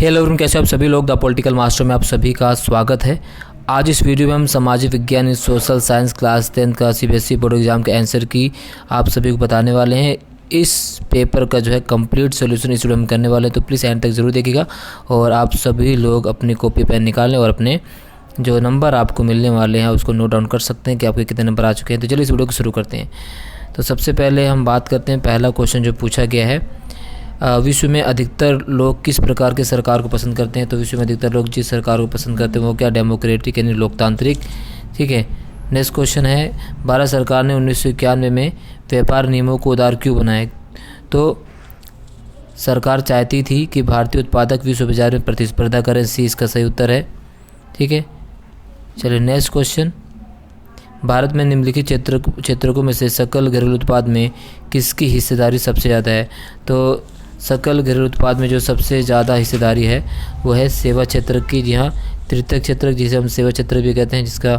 Hello everyone, कैसे आप सभी लोग। द पॉलिटिकल मास्टर में आप सभी का स्वागत है। आज इस वीडियो में हम सामाजिक विज्ञान सोशल साइंस क्लास 10 का सीबीएसई बोर्ड एग्जाम के आंसर की आप सभी को बताने वाले हैं। इस पेपर का जो है कंप्लीट सोल्यूशन इस वीडियो में करने वाले हैं, तो प्लीज़ एंड तक ज़रूर देखिएगा। और आप सभी लोग अपनी कॉपी पेन निकाल लें और अपने जो नंबर आपको मिलने वाले हैं उसको नोट डाउन कर सकते हैं कि आपके कितने नंबर आ चुके हैं। तो चलिए इस वीडियो को शुरू करते हैं। तो सबसे पहले हम बात करते हैं, पहला क्वेश्चन जो पूछा गया है, विश्व में अधिकतर लोग किस प्रकार के सरकार को पसंद करते हैं। तो विश्व में अधिकतर लोग जिस सरकार को पसंद करते हैं वो क्या, डेमोक्रेटिक यानी लोकतांत्रिक। ठीक है। नेक्स्ट क्वेश्चन है, भारत सरकार ने 1991 में व्यापार नियमों को उदार क्यों बनाए। तो सरकार चाहती थी कि भारतीय उत्पादक विश्व बाजार में प्रतिस्पर्धा करें। सी इसका सही उत्तर है। ठीक है। चलिए नेक्स्ट क्वेश्चन, भारत में निम्नलिखित क्षेत्रकों में से सकल घरेलू उत्पाद में किसकी हिस्सेदारी सबसे ज़्यादा है। तो सकल घरेलू उत्पाद में जो सबसे ज़्यादा हिस्सेदारी है वो है सेवा क्षेत्र की। जी हाँ, तृतीय क्षेत्र जिसे हम सेवा क्षेत्र भी कहते हैं, जिसका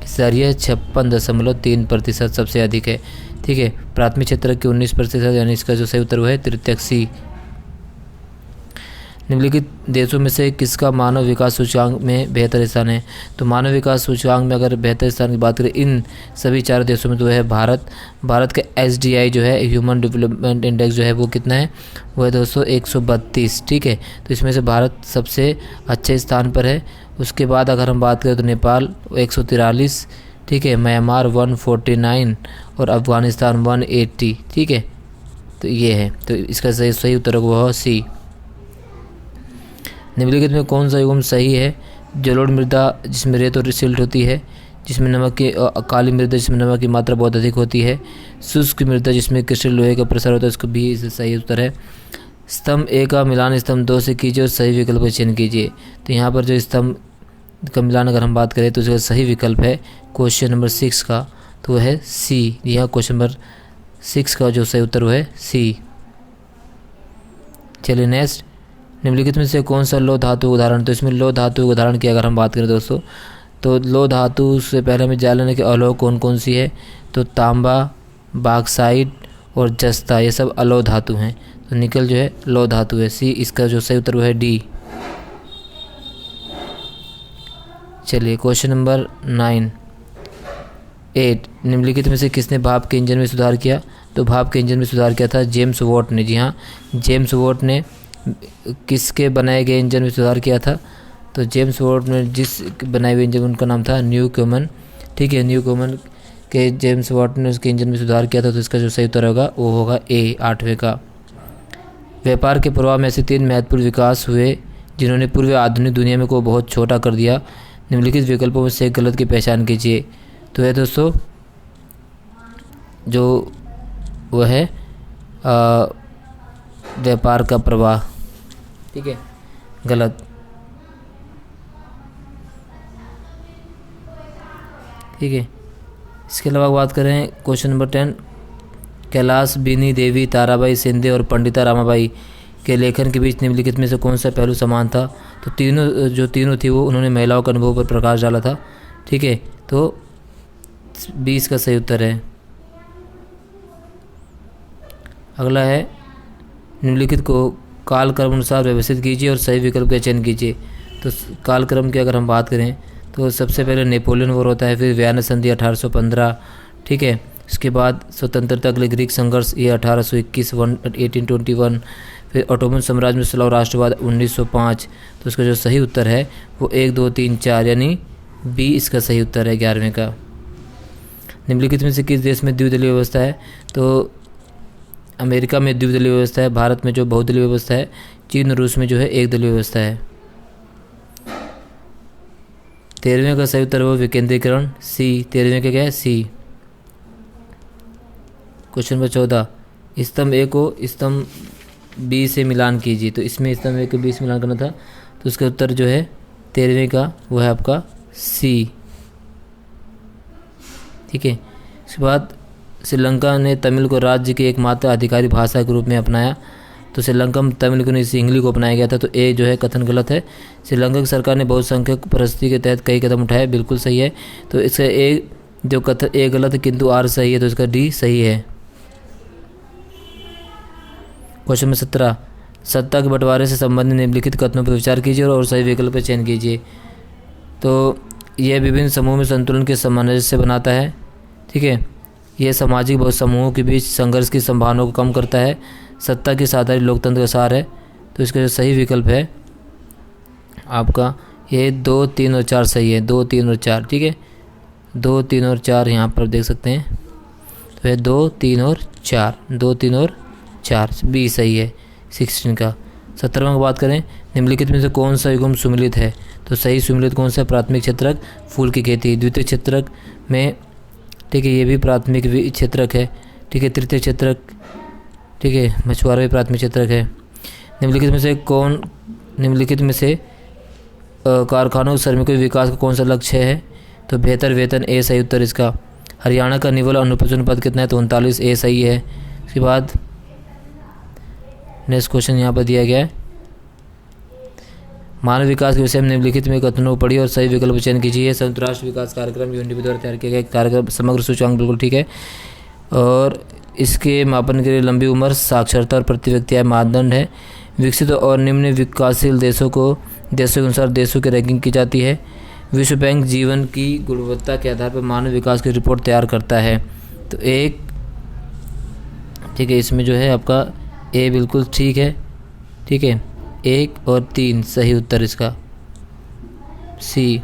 हिस्सेदारी है 56.3% सबसे अधिक है। ठीक है। प्राथमिक क्षेत्र की 19%, यानी इसका जो सही उत्तर वो है तृतीयक सी। निम्नलिखित देशों में से किसका मानव विकास सूचकांक में बेहतर स्थान है। तो मानव विकास सूचकांक में अगर बेहतर स्थान की बात करें इन सभी चार देशों में तो है भारत का SDI जो है, ह्यूमन डेवलपमेंट इंडेक्स जो है वो कितना है, वो है दोस्तों 132। ठीक है। तो इसमें से भारत सबसे अच्छे स्थान पर है। उसके बाद अगर हम बात करें तो नेपाल 143, ठीक है, म्यांमार 149 और अफगानिस्तान 180। ठीक है। तो ये है, तो इसका सही उत्तर वो है सी। निम्नलिखित में कौन सा युग्म सही है। जलोढ़ मृदा जिसमें रेत और सिल्ट होती है, जिसमें नमक की काली मृदा जिसमें नमक की मात्रा बहुत अधिक होती है, शुष्क मृदा जिसमें क्रिस्टल लोहे का प्रसार होता है, इसको भी सही उत्तर है। स्तंभ ए का मिलान स्तंभ 2 से कीजिए और सही विकल्प का चयन कीजिए। तो यहाँ पर जो स्तंभ का मिलान अगर हम बात करें तो इसका सही विकल्प है क्वेश्चन नंबर 6 का, तो है सी। यहाँ क्वेश्चन नंबर 6 का जो सही उत्तर वो है सी। चलिए नेक्स्ट, निम्नलिखित में से कौन सा लौह धातु उदाहरण। तो इसमें लौह धातु उदाहरण की अगर हम बात करें दोस्तों, तो लौह धातु से पहले हमें जान लेने के अलोह कौन कौन सी है। तो तांबा, बॉक्साइट और जस्ता, ये सब अलोह धातु हैं। तो निकल जो है लौह धातु है। सी इसका जो सही उत्तर वो है डी। चलिए क्वेश्चन नंबर 8, निम्नलिखित में से किसने भाप के इंजन में सुधार किया। तो भाप के इंजन में सुधार किया था जेम्स वॉट ने। जी हाँ, जेम्स वॉट ने किसके बनाए गए इंजन में सुधार किया था। तो जेम्स वॉट ने जिस बनाए हुए इंजन, उनका नाम था न्यूकोमन। ठीक है, न्यूकोमन के जेम्स वॉट ने उसके इंजन में सुधार किया था। तो इसका जो सही उत्तर होगा वो होगा ए, 8वें का। व्यापार के प्रभाव में ऐसे 3 महत्वपूर्ण विकास हुए जिन्होंने पूर्व आधुनिक दुनिया में को बहुत छोटा कर दिया। निम्नलिखित विकल्पों में से एक गलत की पहचान कीजिए। तो है दोस्तों जो वह है व्यापार का प्रवाह। ठीक है, गलत। ठीक है। इसके अलावा बात करें क्वेश्चन नंबर 10, कैलाश बिनी देवी, ताराबाई शिंदे और पंडिता रामाबाई के लेखन के बीच निम्नलिखित में से कौन सा पहलू समान था। तो तीनों थी वो, उन्होंने महिलाओं के अनुभव पर प्रकाश डाला था। ठीक है। तो 20 का सही उत्तर है। अगला है, निम्नलिखित को कालक्रम अनुसार व्यवस्थित कीजिए और सही विकल्प का चयन कीजिए। तो कालक्रम की अगर हम बात करें तो सबसे पहले नेपोलियन वॉर होता है, फिर वियना संधि 1815। ठीक है। इसके बाद स्वतंत्रता के लिए ग्रीक संघर्ष, ये 1821 1821। फिर ऑटोमन साम्राज्य में सलाह राष्ट्रवाद 1905। तो इसका जो सही उत्तर है वो 1 2 3 4 यानी बी इसका सही उत्तर है, 11वें का। निम्नलिखित में से किस देश में द्विदलीय व्यवस्था है। तो अमेरिका में द्विदलीय व्यवस्था है, भारत में जो बहुदलीय व्यवस्था है, चीन और रूस में जो है एकदलीय व्यवस्था है। 13वें का सही उत्तर वो विकेंद्रीकरण, सी। 13वें का क्या है, सी। क्वेश्चन नंबर 14, स्तंभ ए को स्तंभ बी से मिलान कीजिए। तो इसमें स्तंभ ए को बी से मिलान करना था, तो उसका उत्तर जो है 13वें का वो है आपका सी। ठीक है। इसके बाद श्रीलंका ने तमिल को राज्य की एकमात्र आधिकारिक भाषा के रूप में अपनाया। तो श्रीलंका में तमिल को नहीं सिंहली को अपनाया गया था। तो ए जो है कथन गलत है। श्रीलंका की सरकार ने बहुसंख्यक परिस्थिति के तहत कई कदम उठाए, बिल्कुल सही है। तो इसका ए जो कथन ए गलत है किंतु आर सही है, तो इसका डी सही है। क्वेश्चन नंबर 17, सत्ता के बंटवारे से संबंधित निम्नलिखित कथनों पर विचार कीजिए और सही विकल्प का चयन कीजिए। तो यह विभिन्न समूह में संतुलन के सामंजस्य बनाता है, ठीक है। यह सामाजिक बहुत समूहों के बीच संघर्ष की संभावना को कम करता है। सत्ता की साधारण लोकतंत्र का सार है। तो इसका जो सही विकल्प है आपका ये 2, 3 और 4 सही है। 2, 3 और 4, ठीक है। 2, 3 और 4 यहाँ पर देख सकते हैं। तो ये 2, 3 और 4, 2, 3 और 4 बी सही है 16 का। 17वां की बात करें, निम्नलिखित में से कौन सा युग्म सुमिलित है? तो सही सुमिलित कौन सा? प्राथमिक क्षेत्रक फूल की खेती। द्वितीय क्षेत्रक में, ठीक है, ये भी प्राथमिक क्षेत्रक है, ठीक है। तृतीय क्षेत्रक, ठीक है, मछुआरा भी प्राथमिक क्षेत्रक है। निम्नलिखित में से कारखानों श्रमिकों के विकास का कौन सा लक्ष्य है? तो बेहतर वेतन, ए सही उत्तर इसका। हरियाणा का निवल अनुपात कितना है? तो 39, ए सही है। उसके बाद नेक्स्ट क्वेश्चन यहाँ पर दिया गया है, मानव विकास के विषय में निम्नलिखित में कथनों को पढ़िए और सही विकल्प चयन कीजिए। संयुक्त राष्ट्र विकास कार्यक्रम यूएनडीपी द्वारा तैयार किया गया कार्यक्रम समग्र सूचकांक बिल्कुल ठीक है। और इसके मापन के लिए लंबी उम्र, साक्षरता और प्रति व्यक्ति आय मानदंड है। विकसित और निम्न विकासशील देशों के अनुसार देशों की रैंकिंग की जाती है। विश्व बैंक जीवन की गुणवत्ता के आधार पर मानव विकास की रिपोर्ट तैयार करता है। तो एक, ठीक है, इसमें जो है आपका ए बिल्कुल ठीक है, ठीक है। 1 और 3 सही उत्तर इसका। सी,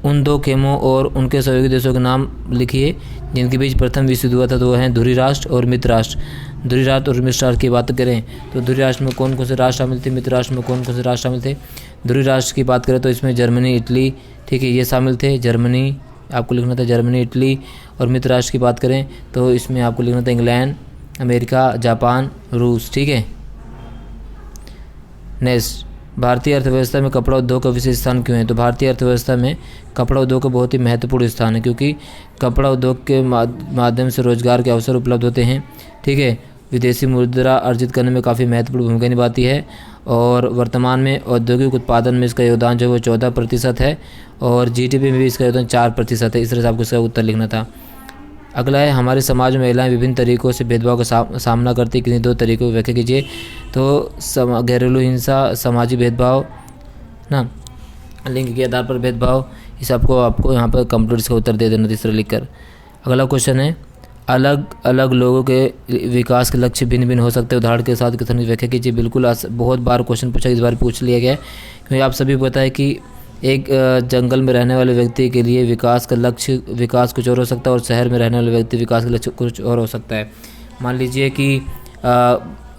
उन दो खेमों और उनके सहयोगी देशों के नाम लिखिए जिनके बीच प्रथम विश्व युद्ध हुआ था। तो वो हैं ध्रुवी राष्ट्र और मित्र राष्ट्र। ध्रुवी राष्ट्र और मित्र राष्ट्र की बात करें तो ध्रुवी राष्ट्र में कौन कौन से राष्ट्र शामिल थे? मित्र राष्ट्र में कौन कौन से राष्ट्र शामिल थे? ध्रुवी राष्ट्र की बात करें तो इसमें जर्मनी, इटली, ठीक है, ये शामिल थे। जर्मनी आपको लिखना था, जर्मनी, इटली। और मित्र राष्ट्र की बात करें तो इसमें आपको लिखना था इंग्लैंड, अमेरिका, जापान, रूस, ठीक है। नेक्स्ट, भारतीय अर्थव्यवस्था में कपड़ा उद्योग का विशेष स्थान क्यों है? तो भारतीय अर्थव्यवस्था में कपड़ा उद्योग का बहुत ही महत्वपूर्ण स्थान है, क्योंकि कपड़ा उद्योग के माध्यम से रोजगार के अवसर उपलब्ध होते हैं, ठीक है। विदेशी मुद्रा अर्जित करने में काफ़ी महत्वपूर्ण भूमिका निभाती है। और वर्तमान में औद्योगिक उत्पादन में इसका योगदान जो है वो 14% है और जीडीपी में भी इसका योगदान 4% है। इस तरह से आपको इसका उत्तर लिखना था। अगला है, हमारे समाज में महिलाएं विभिन्न तरीकों से भेदभाव का सामना करती है, किन्हीं 2 तरीकों को व्याख्या कीजिए। तो घरेलू हिंसा, सामाजिक भेदभाव ना, लिंग के आधार पर भेदभाव, इस आपको यहाँ पर कंप्लीट इसका उत्तर दे देना तीसरा लिखकर। अगला क्वेश्चन है, अलग अलग लोगों के विकास के लक्ष्य भिन्न भिन्न हो सकते हैं, उदाहरण के साथ कथन की व्याख्या कीजिए। बिल्कुल बहुत बार क्वेश्चन पूछा, इस बार पूछ लिया गया है, क्योंकि आप सभी को पता है कि एक जंगल में रहने वाले व्यक्ति के लिए विकास का लक्ष्य विकास कुछ और हो सकता है और शहर में रहने वाले व्यक्ति विकास का लक्ष्य कुछ और हो सकता है। मान लीजिए कि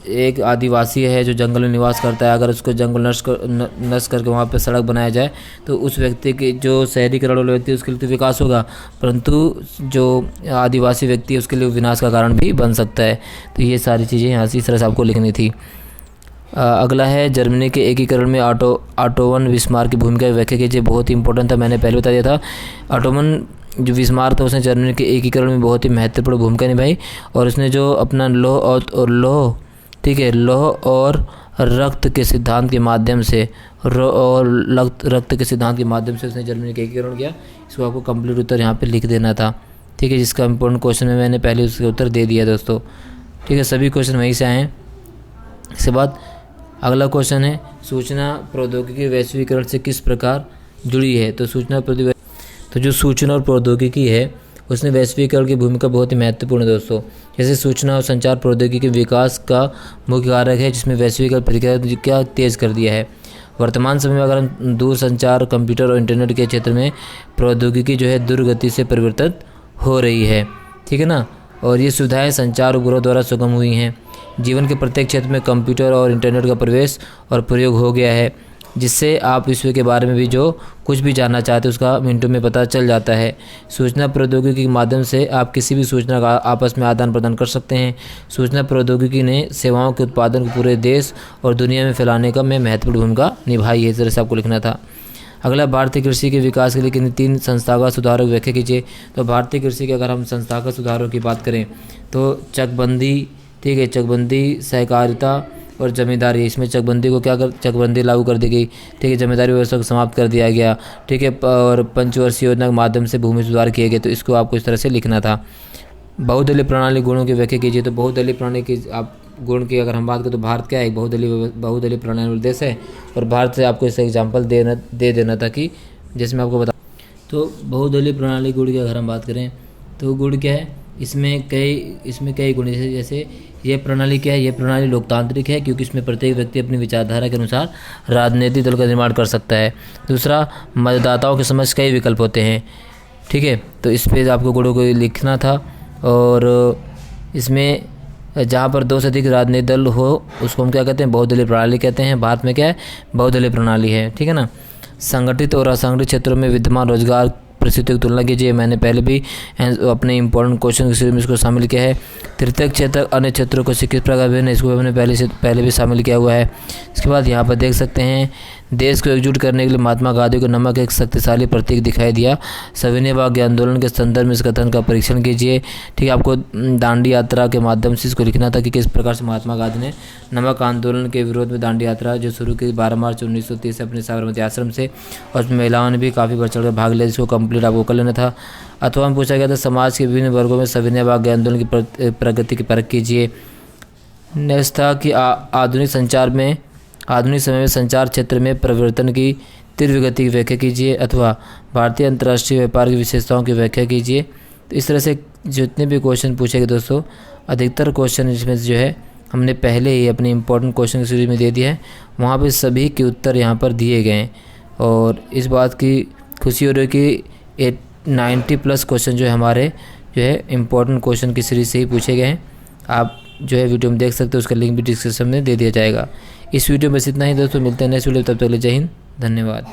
एक आदिवासी है जो जंगल में निवास करता है, अगर उसको जंगल नष्ट करके वहाँ पे सड़क बनाया जाए तो उस व्यक्ति के, जो शहरीकरण वाले व्यक्ति, उसके लिए तो विकास होगा, परंतु जो आदिवासी व्यक्ति है उसके लिए विनाश का कारण भी बन सकता है। तो ये सारी चीज़ें यहाँ से इस तरह से आपको लिखनी थी। अगला है, जर्मनी के एकीकरण में ऑटोमन विस्मार की भूमिका व्याख्या कीजिए। बहुत ही इंपॉर्टेंट था, मैंने पहले बता दिया था। ऑटोमन जो विस्मार था उसने जर्मनी के एकीकरण में बहुत ही महत्वपूर्ण भूमिका निभाई और उसने जो अपना लौह, ठीक है, लौह और रक्त के सिद्धांत के माध्यम से रक्त के सिद्धांत के माध्यम से उसने जर्मनी का एकीकरण किया। इसको आपको कंप्लीट उत्तर यहाँ पे लिख देना था, ठीक है, जिसका इंपॉर्टेंट क्वेश्चन में मैंने पहले उसके उत्तर दे दिया दोस्तों, ठीक है। सभी क्वेश्चन वहीं से आए हैं। इसके बाद अगला क्वेश्चन है, सूचना प्रौद्योगिकी वैश्वीकरण से किस प्रकार जुड़ी है? तो जो सूचना और प्रौद्योगिकी है उसने वैश्वीकरण की भूमिका बहुत ही महत्वपूर्ण है दोस्तों। जैसे सूचना और संचार प्रौद्योगिकी विकास का मुख्य कारक है जिसमें वैश्वीकरण प्रक्रिया तेज कर दिया है। वर्तमान समय में अगर हम दूरसंचार, कंप्यूटर और इंटरनेट के क्षेत्र में प्रौद्योगिकी जो है दुर्गति से परिवर्तित हो रही है, ठीक है ना। और ये सुविधाएं संचार उपग्रह द्वारा सुगम हुई हैं। जीवन के प्रत्येक क्षेत्र में कंप्यूटर और इंटरनेट का प्रवेश और प्रयोग हो गया है, जिससे आप विश्व के बारे में भी जो कुछ भी जानना चाहते हैं उसका मिनटों में पता चल जाता है। सूचना प्रौद्योगिकी के माध्यम से आप किसी भी सूचना का आपस में आदान प्रदान कर सकते हैं। सूचना प्रौद्योगिकी ने सेवाओं के उत्पादन को पूरे देश और दुनिया में फैलाने का में महत्वपूर्ण भूमिका निभाई है। इस तरह से आपको लिखना था। अगला, भारतीय कृषि के विकास के लिए किन 3 संस्थागत सुधारों की व्याख्या कीजिए। तो भारतीय कृषि के अगर हम संस्थागत सुधारों की बात करें तो चकबंदी, ठीक है, चकबंदी, सहकारिता और जमींदारी। इसमें चकबंदी को चकबंदी लागू कर दी गई, ठीक है, जमींदारी व्यवस्था को समाप्त कर दिया गया, ठीक है, और पंचवर्षीय योजना के माध्यम से भूमि सुधार किए गए। तो इसको आपको इस तरह से लिखना था। बहुदलीय प्रणाली गुणों की व्याख्या कीजिए। तो बहुदलीय प्रणाली की आप गुण की अगर हम बात करें तो भारत क्या है, एक बहुदलीय प्रणाली वाला देश है। और भारत से आपको इसका एग्जाम्पल दे देना था कि जैसे मैं आपको बता, तो बहुदलीय प्रणाली गुण की अगर हम बात करें तो गुण क्या है, इसमें कई गुण, जैसे ये प्रणाली क्या है, ये प्रणाली लोकतांत्रिक है क्योंकि इसमें प्रत्येक व्यक्ति अपनी विचारधारा के अनुसार राजनीतिक दल का निर्माण कर सकता है। दूसरा, मतदाताओं के समक्ष कई विकल्प होते हैं। ठीक है, तो इस पे आपको गुणों को लिखना था। और इसमें जहाँ पर 2 से अधिक राजनीतिक दल हो उसको हम क्या कहते हैं, बहुदलीय प्रणाली कहते हैं। भारत में क्या है, बहुदलीय प्रणाली है। ठीक है ना। संगठित और असंगठित क्षेत्रों में विद्यमान रोजगार परिस्थितियों की तुलना कीजिए। मैंने पहले भी अपने इंपॉर्टेंट क्वेश्चन की सीरीज में इसको शामिल किया है। तृतीयक क्षेत्र अन्य क्षेत्रों को किस प्रकार भिन्न, इसको मैंने पहले भी शामिल किया हुआ है। इसके बाद यहाँ पर देख सकते हैं, देश को एकजुट करने के लिए महात्मा गांधी को नमक एक शक्तिशाली प्रतीक दिखाई दिया। सविनय भाग्य आंदोलन के संदर्भ में इस कथन का परीक्षण कीजिए। ठीक है, आपको दांडी यात्रा के माध्यम से इसको लिखना था कि किस प्रकार से महात्मा गांधी ने नमक आंदोलन के विरोध में दांडी यात्रा जो शुरू की 12 मार्च 1930 से अपने साबरमती आश्रम से, और उसमें महिलाओं ने भी काफ़ी बढ़ चढ़ कर भाग लिया, जिसको कंप्लीट आपको कर लेना था। अथवा हम पूछा गया था, समाज के विभिन्न वर्गों में सविनय भाग्य आंदोलन की प्रगति की परख कीजिए। नेक्स्ट था कि आधुनिक समय में संचार क्षेत्र में परिवर्तन की तीव्र गति की व्याख्या कीजिए। अथवा भारतीय अंतर्राष्ट्रीय व्यापार की विशेषताओं की व्याख्या कीजिए। तो इस तरह से जितने भी क्वेश्चन पूछेंगे दोस्तों, अधिकतर क्वेश्चन इसमें जो है हमने पहले ही अपने इंपॉर्टेंट क्वेश्चन की सीरीज में दे दिया है, वहाँ पे सभी के उत्तर यहाँ पर दिए गए हैं। और इस बात की खुशी हो रही है कि 90+ क्वेश्चन जो है हमारे जो है इंपॉर्टेंट क्वेश्चन की सीरीज से ही पूछे गए हैं। आप जो है वीडियो में देख सकते हो, उसका लिंक भी डिस्क्रिप्शन में दे दिया जाएगा। इस वीडियो में बस इतना ही दोस्तों, मिलते हैं नेक्स्ट वीडियो, तब तक के लिए जय हिंद, धन्यवाद।